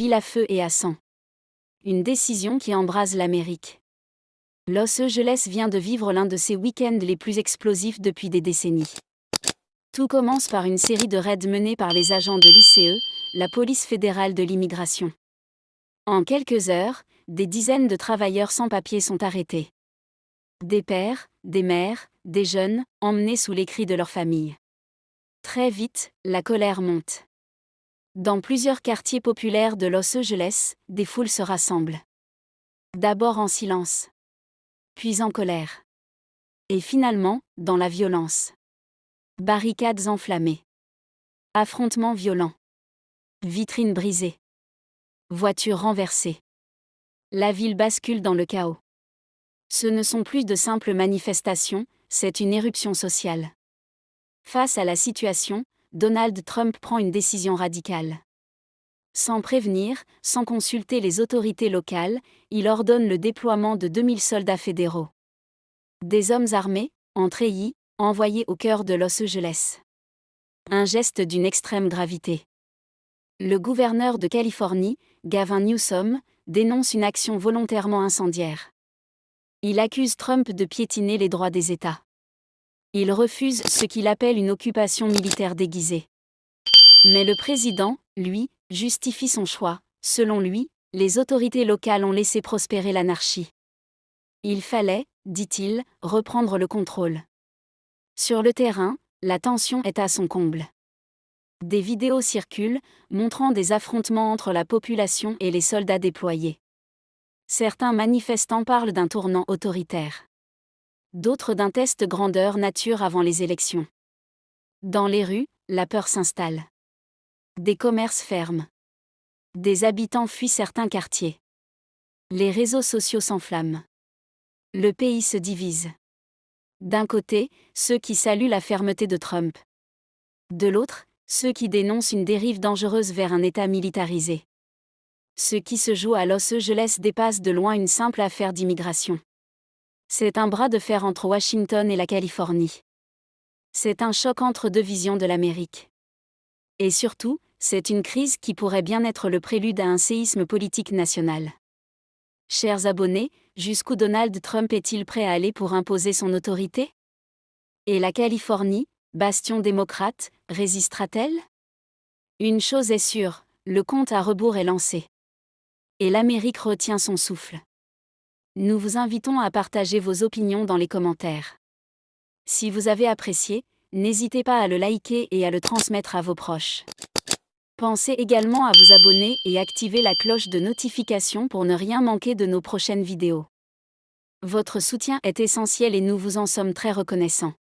ville à feu et à sang. Une décision qui embrase l'Amérique. Los Angeles vient de vivre l'un de ses week-ends les plus explosifs depuis des décennies. Tout commence par une série de raids menés par les agents de l'ICE, la police fédérale de l'immigration. En quelques heures, des dizaines de travailleurs sans papier sont arrêtés. Des pères, des mères, des jeunes, emmenés sous les cris de leurs familles. Très vite, la colère monte. Dans plusieurs quartiers populaires de Los Angeles, des foules se rassemblent. D'abord en silence. Puis en colère. Et finalement, dans la violence. Barricades enflammées. Affrontements violents. Vitrines brisées. Voitures renversées. La ville bascule dans le chaos. Ce ne sont plus de simples manifestations, c'est une éruption sociale. Face à la situation, Donald Trump prend une décision radicale. Sans prévenir, sans consulter les autorités locales, il ordonne le déploiement de 2000 soldats fédéraux. Des hommes armés, en treillis, envoyés au cœur de Los Angeles. Un geste d'une extrême gravité. Le gouverneur de Californie, Gavin Newsom, dénonce une action volontairement incendiaire. Il accuse Trump de piétiner les droits des États. Il refuse ce qu'il appelle une occupation militaire déguisée. Mais le président, lui, justifie son choix. Selon lui, les autorités locales ont laissé prospérer l'anarchie. Il fallait, dit-il, reprendre le contrôle. Sur le terrain, la tension est à son comble. Des vidéos circulent, montrant des affrontements entre la population et les soldats déployés. Certains manifestants parlent d'un tournant autoritaire. D'autres d'un test grandeur nature avant les élections. Dans les rues, la peur s'installe. Des commerces ferment. Des habitants fuient certains quartiers. Les réseaux sociaux s'enflamment. Le pays se divise. D'un côté, ceux qui saluent la fermeté de Trump. De l'autre, ceux qui dénoncent une dérive dangereuse vers un État militarisé. Ce qui se joue à Los Angeles dépasse de loin une simple affaire d'immigration. C'est un bras de fer entre Washington et la Californie. C'est un choc entre deux visions de l'Amérique. Et surtout, c'est une crise qui pourrait bien être le prélude à un séisme politique national. Chers abonnés, jusqu'où Donald Trump est-il prêt à aller pour imposer son autorité? Et la Californie, bastion démocrate, résistera-t-elle? Une chose est sûre, le compte à rebours est lancé. Et l'Amérique retient son souffle. Nous vous invitons à partager vos opinions dans les commentaires. Si vous avez apprécié, n'hésitez pas à le liker et à le transmettre à vos proches. Pensez également à vous abonner et activer la cloche de notification pour ne rien manquer de nos prochaines vidéos. Votre soutien est essentiel et nous vous en sommes très reconnaissants.